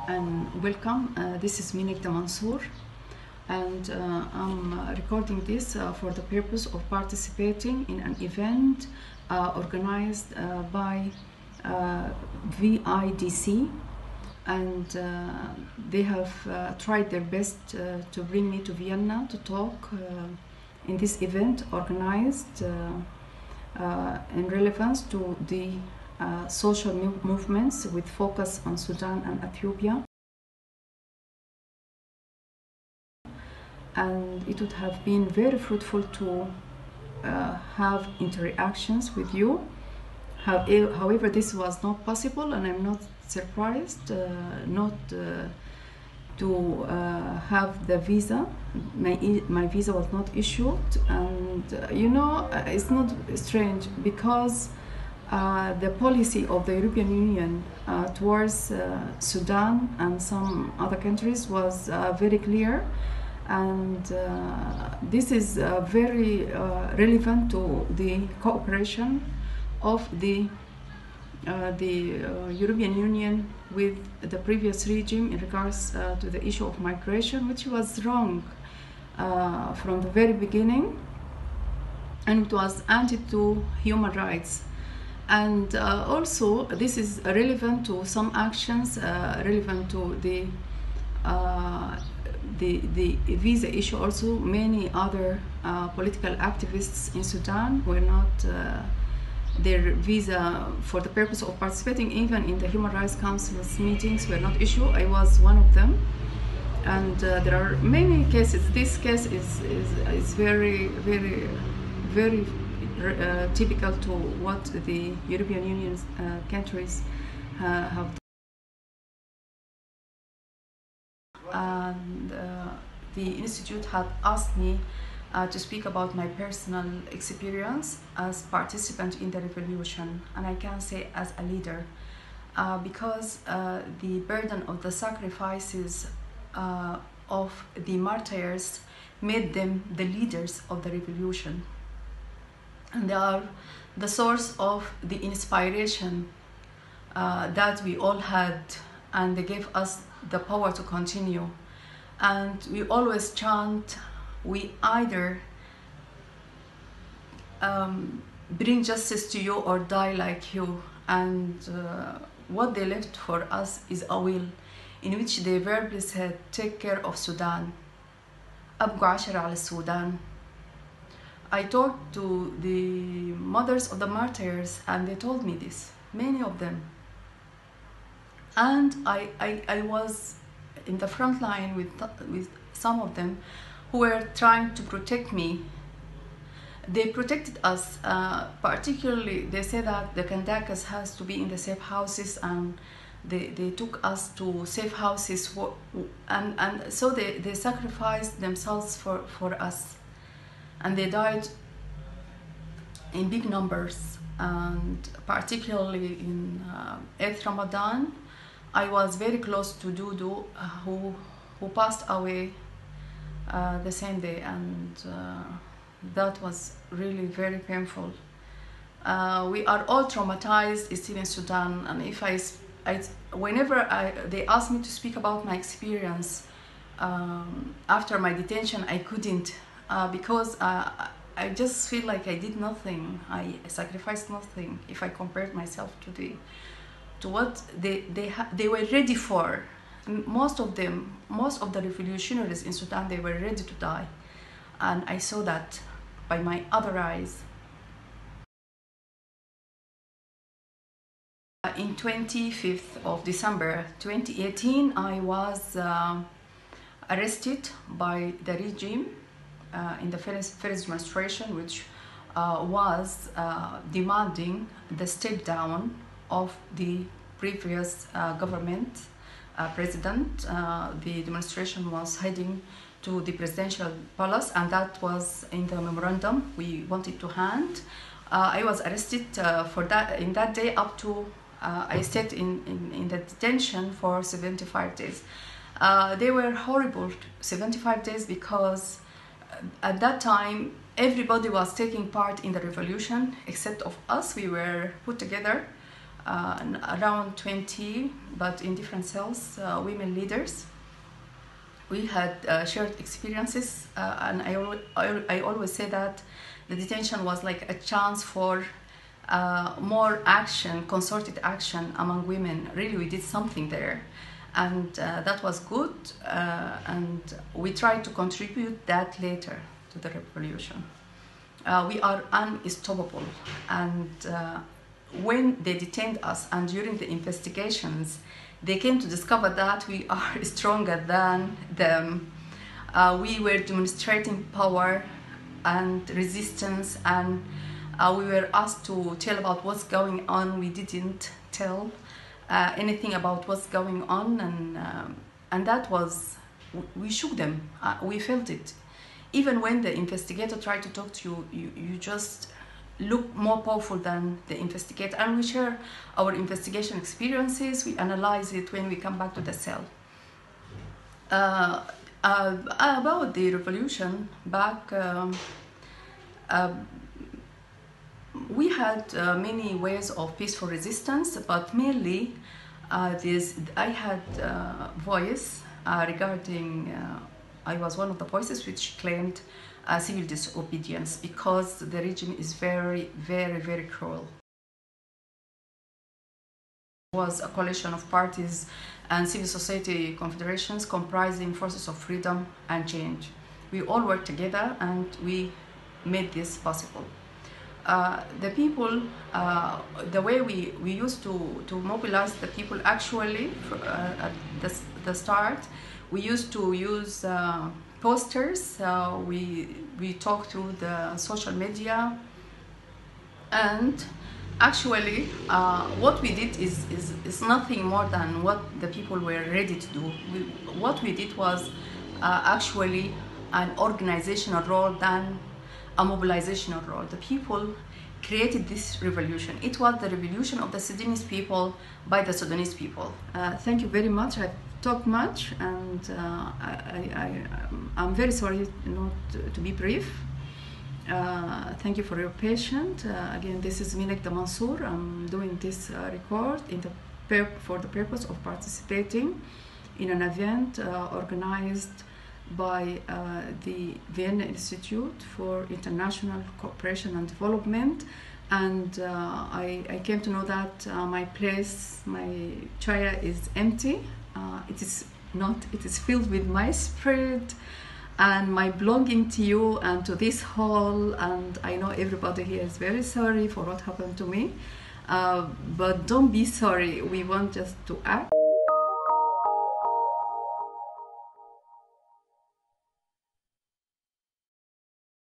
and welcome. This is me, Nagda Mansour, and I'm recording this for the purpose of participating in an event organized by VIDC, and they have tried their best to bring me to Vienna to talk in this event organized in relevance to the social movements with focus on Sudan and Ethiopia. And it would have been very fruitful to have interactions with you. However, this was not possible, and I'm not surprised not to have the visa. My visa was not issued, and it's not strange because the policy of the European Union towards Sudan and some other countries was very clear, and this is very relevant to the cooperation of the European Union with the previous regime in regards to the issue of migration, which was wrong from the very beginning, and it was anti to human rights. And also this is relevant to some actions relevant to the visa issue. Also, many other political activists in Sudan were not their visa for the purpose of participating even in the Human Rights Council's meetings were not issued. I was one of them, and there are many cases. This case is very typical to what the European Union countries have done. And the Institute had asked me to speak about my personal experience as participant in the revolution, and I can say as a leader, because the burden of the sacrifices of the martyrs made them the leaders of the revolution. And they are the source of the inspiration that we all had, and they gave us the power to continue. And we always chant, we either bring justice to you or die like you. And what they left for us is a will in which they verbally said, take care of Sudan. أبقوا عشرة على السودان. I talked to the mothers of the martyrs, and they told me this, many of them. And I was in the front line with some of them who were trying to protect me. They protected us, particularly they said that the Kandakas has to be in the safe houses, and they took us to safe houses, and so they sacrificed themselves for us. And they died in big numbers, and particularly in Eid Ramadan, I was very close to Dudu, who passed away the same day, and that was really very painful. We are all traumatized still in Sudan, and if whenever they asked me to speak about my experience after my detention, I couldn't. Because I just feel like I did nothing. I sacrificed nothing if I compared myself to what they were ready for. Most of the revolutionaries in Sudan, they were ready to die, and I saw that by my other eyes. In 25th of December 2018, I was arrested by the regime in the first demonstration, which was demanding the step down of the previous government president. The demonstration was heading to the presidential palace, and that was in the memorandum we wanted to hand. I was arrested for that in that day up to I stayed in the detention for 75 days. They were horrible 75 days because at that time everybody was taking part in the revolution except of us. We were put together around 20, but in different cells, women leaders. We had shared experiences, and I always say that the detention was like a chance for more action, concerted action among women. Really, we did something there, and that was good, and we tried to contribute that later to the revolution. We are unstoppable, and when they detained us and during the investigations, they came to discover that we are stronger than them. We were demonstrating power and resistance, and we were asked to tell about what's going on. We didn't tell anything about what's going on, and that was, we shook them. We felt it. Even when the investigator tried to talk to you, you just look more powerful than the investigator. And we share our investigation experiences. We analyze it when we come back to the cell. About the revolution back, we had many ways of peaceful resistance, but mainly I had voice regarding, I was one of the voices which claimed civil disobedience, because the regime is very, very, very cruel. It was a coalition of parties and civil society confederations comprising forces of freedom and change. We all worked together and we made this possible. The people, the way we used to mobilize the people, actually at the start, we used to use posters. We talked through the social media, and actually what we did is nothing more than what the people were ready to do. What we did was actually an organizational role than a mobilizational role. The people created this revolution. It was the revolution of the Sudanese people by the Sudanese people. Thank you very much. I've talked much, and I'm very sorry not to be brief. Thank you for your patience. Again, this is me, Nagda Mansour. I'm doing this record for the purpose of participating in an event organized by the Vienna Institute for International Cooperation and Development, and I came to know that my chair is empty. It is not, it is filled with my spirit and my belonging to you and to this hall, and I know everybody here is very sorry for what happened to me, but don't be sorry. We want just to act.